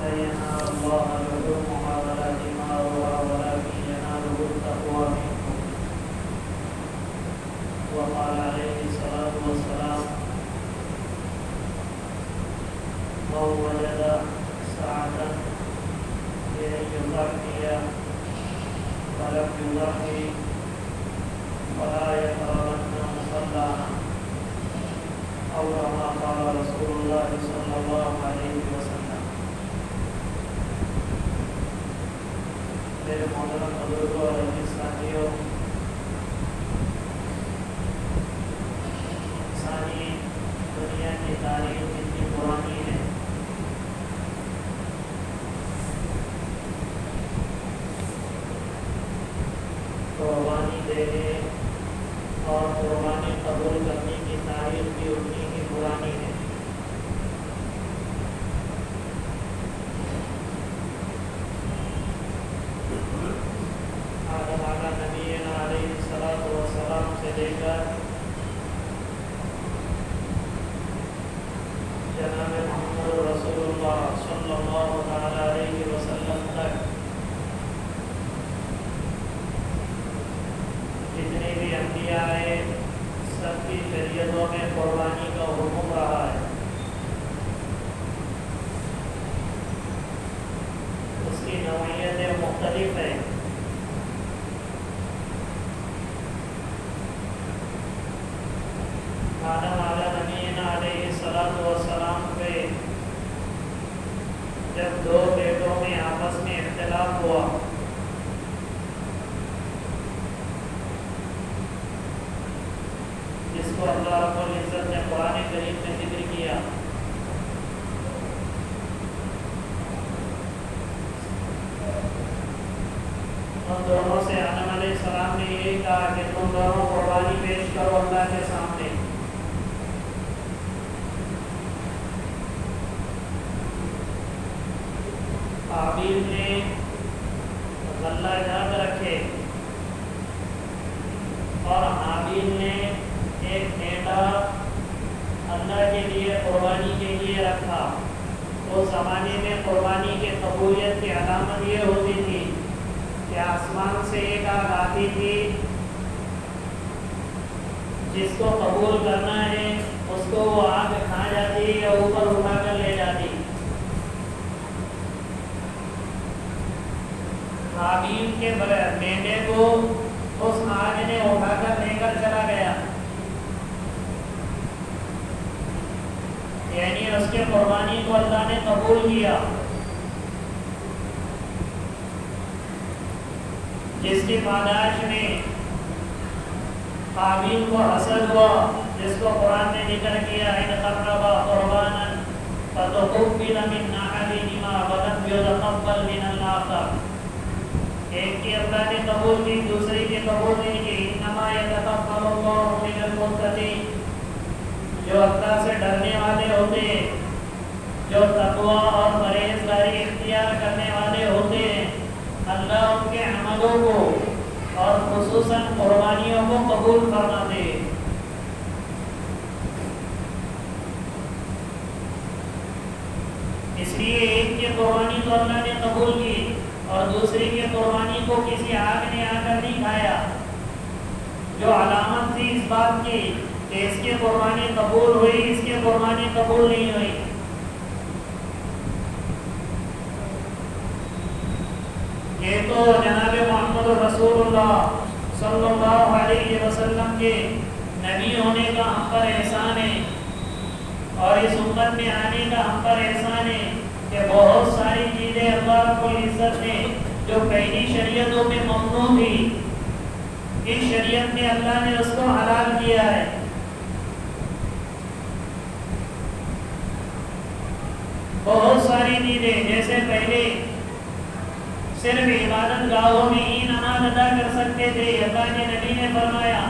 ينال الله لحومها ولا دماؤها ولكن يناله التقوى منكم. وقال عليه الصلاة والسلام: من وجد سعة بأن يضحي فلم يضحي ولا يقربن مصلانا، أو كما قال رسول الله صلى الله عليه وسلم. میرے محترم بزرگوں اور عزیز ساتھیوں، انسانی دنیا کی تاریخ اتنی پرانی ہے قربانی دینے اور قربانی قبول کرنے کی تاریخ بھی اتنی ہی پرانی ہے. آدم علیہ نبینا علیہ السلام سے لے کر جناب محمد رسول اللہ صلی اللہ علیہ وسلم تک جتنے بھی انبیاء آئے سب کی شریعتوں میں قربانی کا حکم رہا ہے. اس کی نوعیتیں مختلف ہیں. آدم علیہ نبینا علیہ السلام پہ جب دو بیٹوں میں آپس میں اختلاف ہوا جس کو اللہ رب العزت نے قرآن کریم میں ذکر کیا، ان دونوں سے آدم علیہ السلام نے یہی کہا کہ تم دونوں قربانی پیش کرو اللہ کے سامنے. قابیل نے غلہ جات رکھے اور حابیل نے ایک بیٹا اللہ کے لیے قربانی کے لیے رکھا. اس زمانے میں قربانی کی قبولیت کی علامت یہ ہوتی تھی کہ آسمان سے ایک آگ آتی تھی، جس کو قبول کرنا ہے اس کو وہ آگ کھا جاتی یا اوپر اٹھا کر لے جاتی. حابیل کے بیٹے کو اس آگ نے اٹھا کر لے کر چلا گیا، یعنی اس کے قربانی کو اللہ نے قبول کیا. جس کی پاداش میں قابیل کو حسد ہوا، جس کو قرآن نے ذکر کیا ان قربا قربانا فتقبل من احدهما ولم يتقبل من الاخر. ایک کی اللہ نے قبول کی، دوسری کی قبول نہیں کی. انما يتقبل الله من المتقين. جو اللہ سے ڈرنے والے ہوتے ہیں، جو تقوی اور پرہیزگاری اختیار کرنے والے ہوتے ہیں، اللہ ان کے عملوں کو اور خصوصاً قربانیوں کو قبول فرماتے ہیں. اس لیے ایک کی قربانی تو اللہ نے قبول کی اور دوسری کی قربانی کو کسی آگ نے آ کر نہیں کھایا، جو علامت تھی اس بات کی کہ اس کی قربانی قبول ہوئی، اس کی قربانی قبول نہیں ہوئی. یہ تو جناب محمد رسول اللہ صلی اللہ علیہ وسلم کے نبی ہونے کا ہم پر احسان ہے، اور اس امت میں آنے کا ہم پر احسان ہے کہ بہت ساری چیزیں اللہ رب العزت نے جو پہلی شریعتوں میں ممنوع تھی، اس شریعت میں اللہ نے اس کو حلال کیا ہے. بہت ساری چیزیں جیسے پہلے صرف عبادت گاہوں میں ہی نماز ادا کر سکتے تھے. اللہ کے نبی نے فرمایا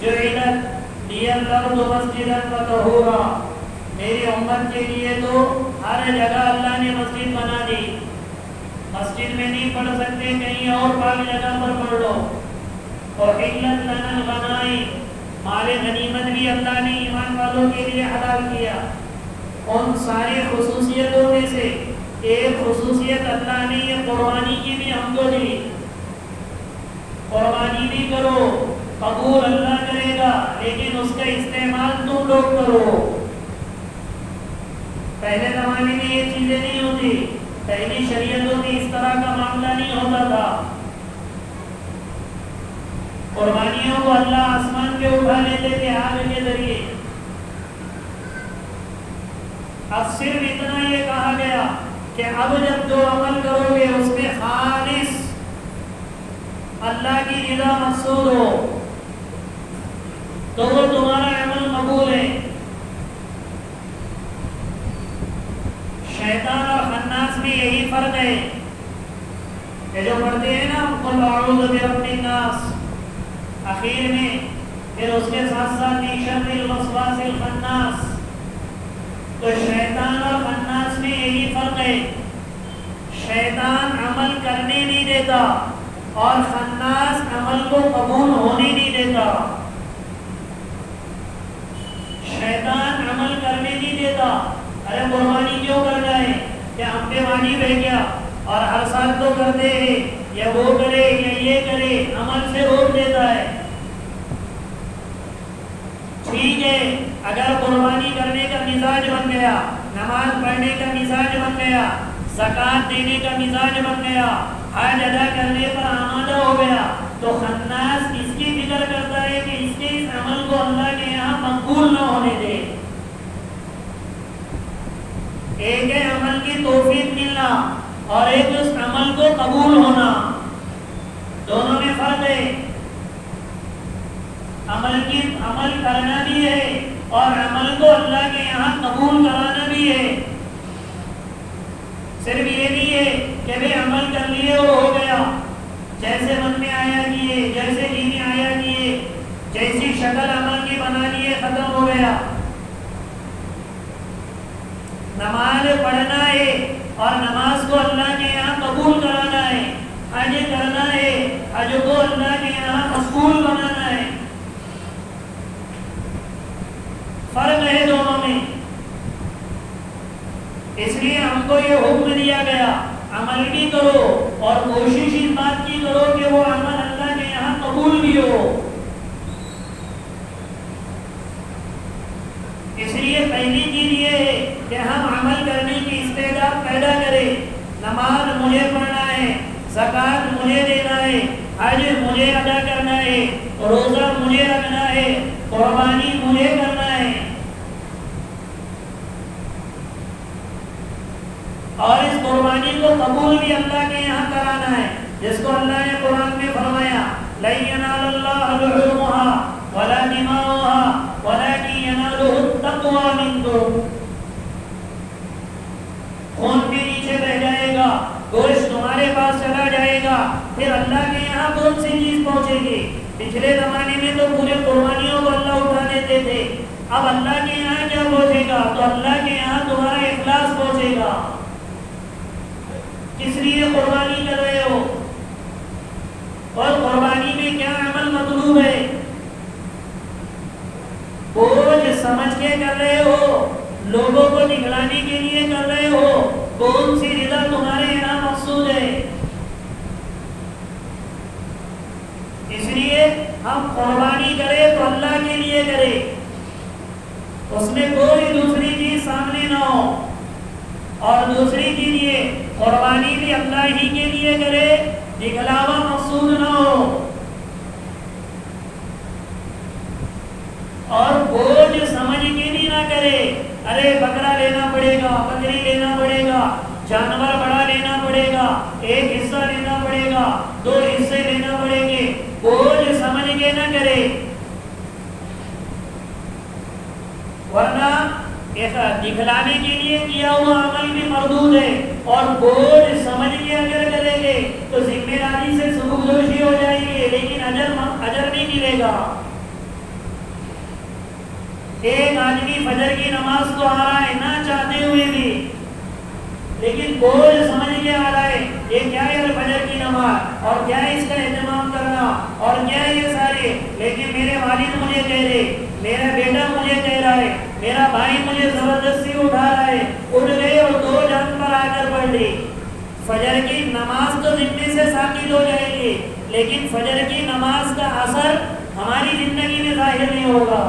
جعلت لی الارض مسجدا وطہورا، میری امت کے لیے تو ہر جگہ اللہ نے مسجد بنا دی. مسجد میں نہیں پڑھ سکتے، کہیں اور پاک جگہ پر پڑھ لو. احلت لنا الغنائم، مال غنیمت بھی اللہ نے ایمان والوں کے لیے حلال کیا. ان ساری خصوصیتوں میں سے ایک خصوصیت اللہ نے یہ قربانی کی بھی ہم کو دی، قربانی بھی کرو، قبول اللہ کرے گا، لیکن اس کا استعمال تم لوگ کرو۔ پہلے زمانے میں یہ چیزیں نہیں ہوتی، پہلی شریعتوں میں اس طرح کا معاملہ نہیں ہوتا تھا۔ قربانیوں کو اللہ آسمان پہ اٹھا لیتے تھے آگ کے ذریعے۔ اب صرف اتنا یہ کہا گیا کہ اب جب جو عمل کرو گے اس میں خالص اللہ کی رضا مقصود ہو تو وہ تمہارا عمل مقبول ہے۔ شیطان اور خناس میں یہی فرق ہے کہ جو پڑھتے ہیں نا قل اعوذ برب الناس اخیر میں، پھر اس کے ساتھ ساتھ من شر الوسواس الخناس، تو شیطان اور خناس میں یہی فرق ہے، شیطان عمل کرنے نہیں دیتا اور خناس عمل کو قبول ہونے نہیں دیتا۔ شیطان عمل کرنے نہیں دیتا، ارے قربانی کیوں کر جائے، کہ ہم پہ واجب رہ گیا اور ہر سال تو کرتے ہیں، یا وہ کرے یا یہ کرے، عمل سے روک دیتا ہے۔ ٹھیک ہے، اگر قربانی کرنے کا مزاج بن گیا، نماز پڑھنے کا مزاج بن گیا، زکوٰۃ دینے کا مزاج بن گیا، حج ادا کرنے پر آمادہ ہو گیا، تو خناس اس کی فکر کرتا ہے کہ اس کے اس عمل کو اللہ کے یہاں مقبول نہ ہونے دے۔ ایک ہے عمل کی توفیق ملنا اور ایک اس عمل کو قبول ہونا، دونوں میں فرق ہے۔ عمل کرنا بھی ہے اور عمل کو اللہ کے یہاں قبول کرانا بھی ہے۔ صرف یہ نہیں ہے کہ بھی عمل کر لیے اور ہو گیا، جیسے من میں آیا کیے، جیسے جی میں آیا کیے، جیسی شکل عمل کی بنا لیے، ختم ہو گیا۔ نماز پڑھنا ہے اور نماز کو اللہ کے یہاں قبول کرانا ہے، حج کرنا ہے، حج کو اللہ کے یہاں مقبول بنانا ہے۔ فرق ہے دونوں میں، اس لیے ہم کو یہ حکم دیا گیا عمل بھی کرو اور کوشش اس بات کی کرو کہ وہ عمل اللہ کے یہاں قبول بھی ہو۔ اس لیے پہلی چیز یہ ہے کہ ہم عمل کرنے کی استعداد پیدا کریں۔ نماز مجھے پڑھنا ہے، زکوٰۃ مجھے دینا ہے، حج مجھے ادا کرنا ہے، روزہ مجھے رکھنا ہے، قربانی مجھے کرنا ہے، اور اس قربانی کو قبول بھی اللہ کے یہاں کرانا ہے، جس کو اللہ نے قرآن میں فرمایا لَن يَنَالَ اللَّهَ لُحُومُهَا وَلَا دِمَاؤُهَا وَلَكِن يَنَالُهُ التَّقْوَىٰ مِنكُمْ۔ خون بھی نیچے بہ جائے گا، گوشت تمہارے پاس چلا جائے گا، پھر اللہ کے یہاں کون سی چیز پہنچے گی؟ پچھلے زمانے میں تو پورے قربانیوں کو اللہ اٹھا دیتے تھے، اب اللہ کے یہاں کیا پہنچے گا؟ تو اللہ کے یہاں تمہارا اخلاص پہنچے گا۔ کس لیے قربانی کر رہے ہو اور قربانی میں کیا عمل مطلوب ہے؟ بوجھ سمجھ کے کر رہے ہو، لوگوں کو دکھلانے کے لیے کر رہے ہو، کون سی رضا تمہارے یہاں مقصود ہے؟ اس لیے ہم قربانی کریں تو اللہ کے لیے کریں، اس میں کوئی دوسری چیز سامنے نہ ہو، اور دوسری چیز یہ قربانی بھی اللہ ہی کے لیے کرے، دکھلاوا مقصود نہ ہو، اور بوجھ سمجھ کے بھی نہ کرے، ارے بکرا لینا پڑے گا، بکری لینا پڑے گا، جانور بڑا لینا پڑے گا، ایک حصہ لینا پڑے گا، 2 حصے لینا پڑیں گے، بوجھ سمجھ کے نہ کرے، ورنہ دکھلانے کے لیے کیا ہوا عمل بھی مردود ہے، اور بوجھ سمجھ کے اگر کریں گے تو ذمہ داری سے سبکدوشی ہو جائے گی، لیکن اجر نہیں ملے گا۔ ایک آدمی فجر کی نماز کو آ رہا ہے نہ چاہتے ہوئے بھی، لیکن بوجھ سمجھ کے آ رہا ہے، یہ کیا ہے فجر کی نماز اور کیا ہے اس کا اہتمام کرنا اور کیا ہے یہ سارے، لیکن میرے والد مجھے کہہ رہے، میرا بیٹا مجھے کہہ رہا ہے، میرا بھائی مجھے زبردستی اٹھا رہا ہے، اٹھ گئے اور 2 جان پر آ کر پڑھ لی، فجر کی نماز تو ذمے سے ثابت ہو جائے گی، لیکن فجر کی نماز کا اثر ہماری زندگی میں ظاہر نہیں ہوگا۔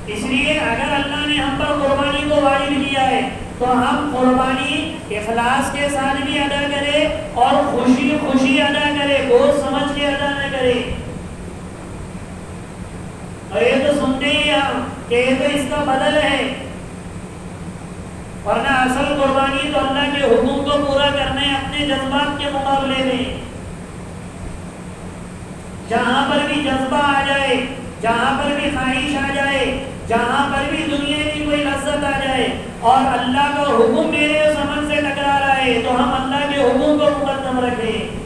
اس لیے اگر اللہ نے ہم پر قربانی کو واجب کیا ہے تو ہم قربانی اخلاص کے ساتھ بھی ادا کرے اور خوشی خوشی ادا کرے، بوجھ سمجھ کے ادا نہ کرے۔ اور یہ تو سنتے ہی ہم کہ یہ تو اس کا بدل ہے، ورنہ اصل قربانی تو اللہ کے حکم کو پورا کرنے اپنے جذبات کے مقابلے میں۔ جہاں پر بھی جذبہ آ جائے، جہاں پر بھی خواہش آ جائے، جہاں پر بھی دنیا کی کوئی لذت آ جائے اور اللہ کا حکم میرے سمجھ سے ٹکرا رہا ہے تو ہم اللہ کے حکم کو مقدم رکھیں۔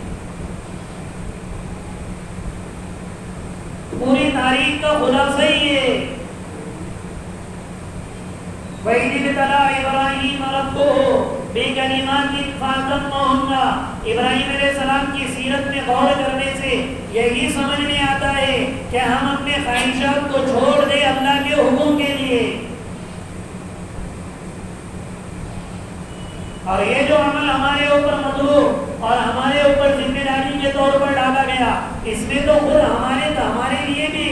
پوری تاریخ کا خلاصہ ہی ہے۔ وَإِذِ ابْتَلَىٰ إِبْرَاهِيمَ رَبُّهُ بِكَلِمَاتٍ فَأَتَمَّهُنَّ۔ ابراہیم علیہ السلام کی سیرت میں غور کرنے سے یہی سمجھ میں آتا ہے کہ ہم اپنے خواہشات کو چھوڑ دیں اللہ کے حکم کے لیے۔ اور یہ جو عمل ہمارے اوپر مطلوب اور ہمارے اوپر ذمہ داری کے طور پر ڈالا گیا، اس میں تو خود ہمارے لیے بھی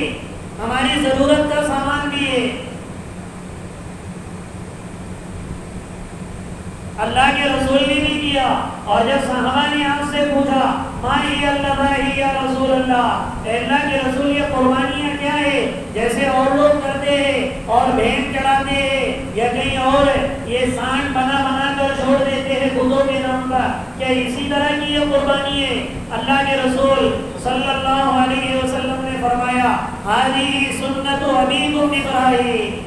ہماری ضرورت کا سامان بھی ہے۔ اللہ کے رسول نے بھی کیا، اور جب صحابہ نے آپ سے پوچھا ما ہی اللہ یا رسول اللہ، اے اللہ کے رسول یہ قربانیاں کیا ہے جیسے اور لوگ کرتے ہیں اور بھین چڑھاتے ہیں یا کہیں اور یہ سانڈ بنا بنا کر چھوڑ دیتے ہیں بتوں کے نام پر، کیا اسی طرح کی یہ قربانی ہے؟ اللہ کے رسول صلی اللہ علیہ وسلم نے فرمایا ہذہ سنت ابیکم ابراہیم،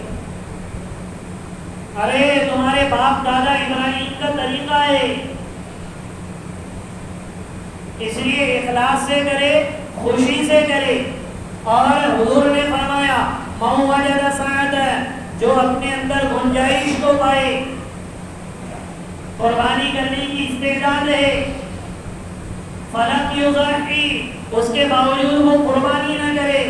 ارے تمہارے باپ دادا ابراہیم کا طریقہ ہے۔ اس لیے اخلاص سے کرے، خوشی سے کرے۔ اور حضور نے فرمایا من وجد سعۃ، جو اپنے اندر گنجائش کو پائے، قربانی کرنے کی استعداد ہے، فلم یضحی، اس کے باوجود وہ قربانی نہ کرے۔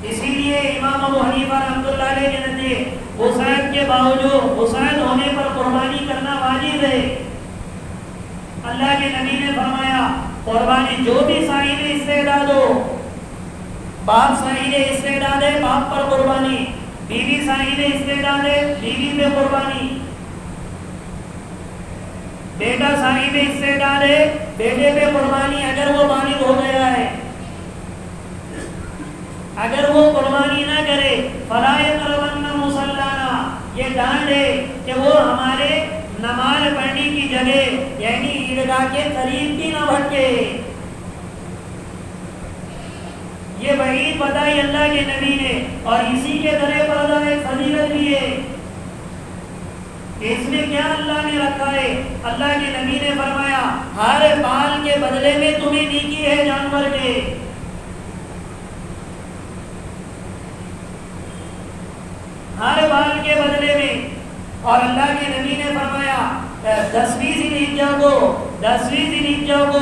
اسی لیے امام ابو حنیفہ رحمۃ اللہ علیہ کے نزدیک وسعت کے باوجود وسعت ہونے پر قربانی کرنا واجب ہے۔ اللہ کے نبی نے فرمایا قربانی جو بھی صاحب استعداد ہو، باپ صاحب استعداد ہے باپ پر قربانی، بیوی صاحب استعداد ہے بیوی پہ قربانی، بیٹا صاحب استعداد ہے بیٹے پہ قربانی اگر وہ بالغ ہو گیا ہے۔ اگر وہ قربانی نہ کرے فلا یقربن مصلانا، یہ ڈانٹ ہے کہ وہ ہمارے نماز پڑھنے کی جگہ یعنی عیدگاہ کے قریب بھی نہ بھٹکے۔ یہ وعید بتائی اللہ کے نبی نے، اور اسی کے ذریعے پردہ ایک فضیلت بھی ہے۔ اس میں کیا اللہ نے رکھا ہے؟ اللہ کے نبی نے فرمایا ہر بال کے بدلے میں تمہیں نیکی ہے جانور کے۔ ہر بال کے بدلے میں۔ اور اللہ کے نبی نے فرمایا 10ویں ذی الحجہ کو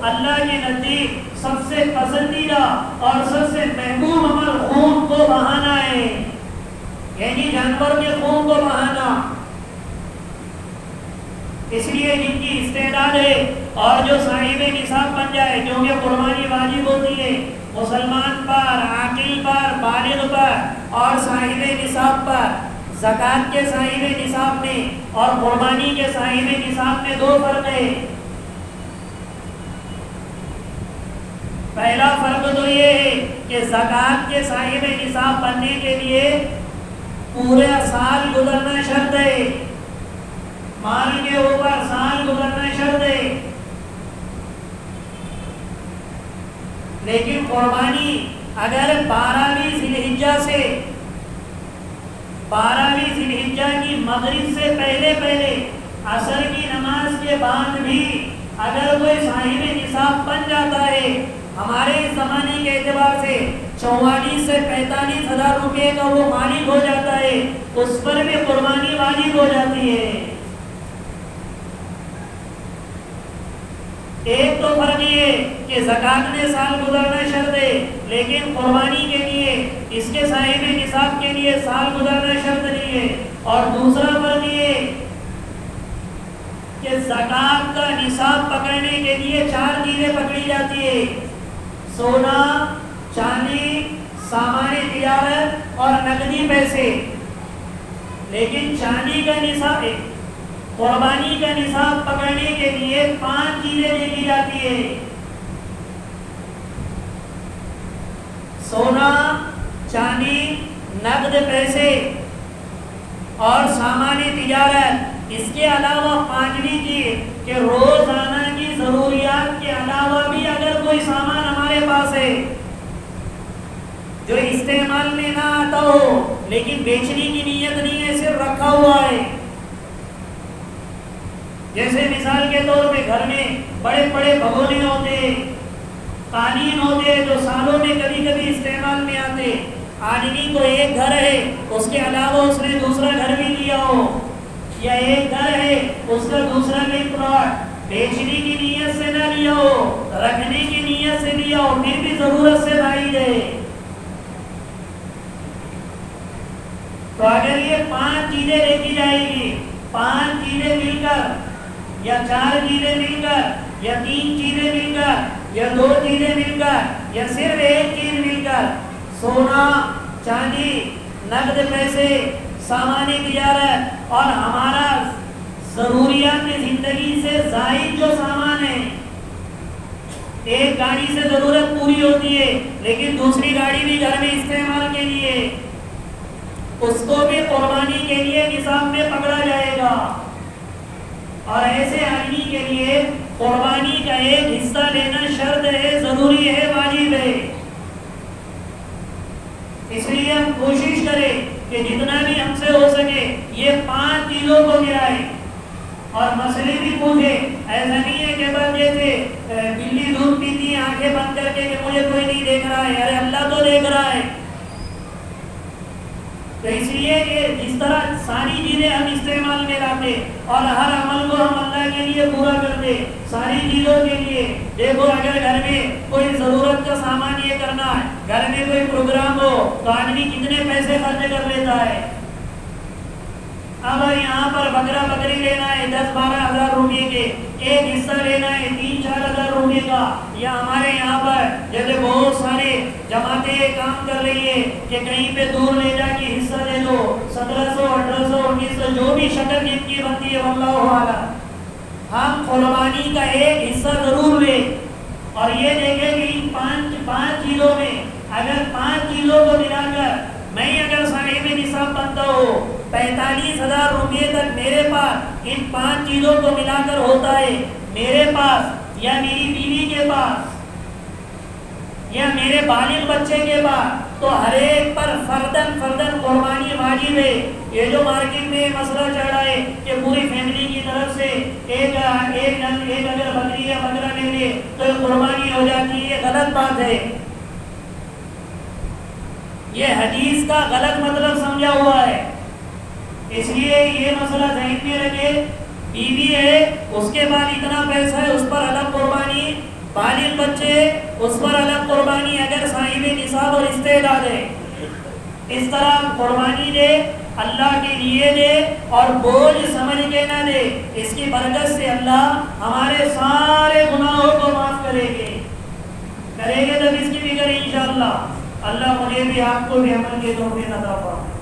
اللہ کے نزدیک سب سے پسندیدہ اور سب سے محبوب عمل خون کو بہانا ہے، یعنی جانور کے خون کو بہانا۔ اس لیے جن کی استعداد ہے اور جو صاحب نصاب بن جائے، کیونکہ قربانی واجب ہوتی ہے مسلمان پر، عاقل پر، بالغ پر اور صاحب نصاب پر۔ زکوٰۃ کے صاحب نصاب میں اور قربانی کے صاحب نصاب میں دو فرق ہے۔ پہلا فرق تو یہ ہے کہ زکوٰۃ کے صاحب نصاب بننے کے لیے پورا سال گزرنا شرط ہے، مال کے اوپر سال گزرنا شرط ہے۔ لیکن قربانی اگر 12ویں ذی الحجہ کی مغرب سے پہلے عصر کی نماز کے بعد بھی اگر کوئی صاحب نصاب بن جاتا ہے، ہمارے اس زمانے کے اعتبار سے 44 سے 45 ہزار روپے کا وہ مالک ہو جاتا ہے، اس پر بھی قربانی واجب ہو جاتی ہے۔ ایک تو فرق یہ کہ زکوٰۃ میں سال گزرنا شرط ہے، لیکن قربانی کے لیے اس کے صاحب نصاب کے لیے سال گزرنا شرط نہیں ہے۔ اور دوسرا فرق یہ کہ زکوٰۃ کا نصاب پکڑنے کے لیے 4 چیزیں پکڑی جاتی ہے: سونا، چاندی، سامان تجارت اور نقدی پیسے۔ لیکن چاندی کا نصاب، قربانی کا نصاب پکڑنے کے لیے 5 چیزیں دیکھی جاتی ہے: سونا، چاندی، نقد پیسے اور سامان تجارت۔ اس کے علاوہ 5ویں چیز کہ روزانہ کی ضروریات کے علاوہ بھی اگر کوئی سامان ہمارے پاس ہے جو استعمال میں نہ آتا ہو لیکن بیچنے کی نیت نہیں ہے، صرف رکھا ہوا ہے، جیسے مثال کے طور پہ گھر میں بڑے بڑے بھگونے ہوتے، قالین ہوتے جو سالوں میں کبھی کبھی استعمال میں آتے۔ آدمی کو ایک گھر ہے، اس کے علاوہ اس نے دوسرا گھر بھی لیا ہو، یا ایک گھر ہے اس کا دوسرا بھی پلاٹ، بیچنے کی نیت سے نہ لیا ہو، رکھنے کی نیت سے لیا ہو، پھر بھی ضرورت سے بھائی دے، تو اگر یہ 5 چیزیں دیکھی جائے گی، 5 چیزیں مل کر یا 4 چیزیں مل کر یا 3 چیزیں مل کر یا 2 چیزیں مل کر یا صرف ایک چیز مل کر، سونا، چاندی، نقد پیسے، سامان تجارت اور ہمارا ضروریات زندگی سے زائد جو سامان ہے، ایک گاڑی سے ضرورت پوری ہوتی ہے لیکن دوسری گاڑی بھی گھر میں استعمال کے لیے، اس کو بھی قربانی کے لیے نصاب میں پکڑا جائے گا۔ اور ایسے آدمی کے لیے قربانی کا ایک حصہ لینا شرط ہے، ضروری ہے، واجب ہے۔ اس لیے ہم کوشش کریں کہ جتنا بھی ہم سے ہو سکے یہ 5 چیزوں کو ملائیں اور مسئلے بھی پوچھے۔ ایسا نہیں ہے کہ بس جیسے بلی دودھ پیتی ہے آنکھیں بند کر کے کہ مجھے کوئی نہیں دیکھ رہا ہے، ارے اللہ تو دیکھ رہا ہے۔ تو اس لیے کہ جس طرح ساری چیزیں ہم استعمال میں لاتے اور ہر عمل کو ہم اللہ کے لیے پورا کرتے، ساری چیزوں کے لیے دیکھو، اگر گھر میں کوئی ضرورت کا سامان یہ کرنا ہے، گھر میں کوئی پروگرام ہو تو آدمی کتنے پیسے خرچ کر لیتا ہے۔ اب یہاں پر بکرا بکری لینا ہے 10-12 ہزار روپے کے، ایک حصہ لینا ہے 3-4 ہزار روپے کا، یا ہمارے یہاں پر جیسے بہت سارے جماعتیں کام کر رہی ہے کہ کہیں پہ دور لے جا کے حصہ دے دو، 1700 1800 1900 جو بھی شکل جن کی بنتی ہے واللہ اعلم۔ ہم قربانی کا ایک حصہ ضرور لیں اور یہ دیکھیں کہ ان 5 چیزوں میں اگر 5 چیزوں کو ملا کر میں اگر صاحب نصاب بنتا ہوں 45,000 روپے تک میرے پاس ان 5 چیزوں کو ملا کر ہوتا ہے، میرے پاس یا میری بیوی کے پاس یا میرے بالغ بچے کے پاس، تو ہر ایک پر فردن قربانی واجب ہے۔ یہ جو مارکیٹ میں مسئلہ چل رہا ہے کہ پوری فیملی کی طرف سے ایک اگر بکری یا بکرا لے لے تو قربانی ہو جاتی ہے، یہ غلط بات ہے، یہ حدیث کا غلط مطلب سمجھا ہوا ہے۔ اس لیے یہ مسئلہ ذہن میں رکھے، بیوی ہے اس کے بعد اتنا پیسہ ہے اس پر الگ قربانی، بالغ بچے اس پر الگ قربانی اگر صاحب نصاب اور استعداد ہے، اس طرح قربانی دے، اللہ کے لیے دے اور بوجھ سمجھ کے نہ دے، اس کی برکت سے اللہ ہمارے سارے گناہوں کو معاف کرے گے تب اس کی فکر انشاءاللہ۔ اللہ مجھے بھی آپ کو بھی عمل کے توفیق عطا فرمائے۔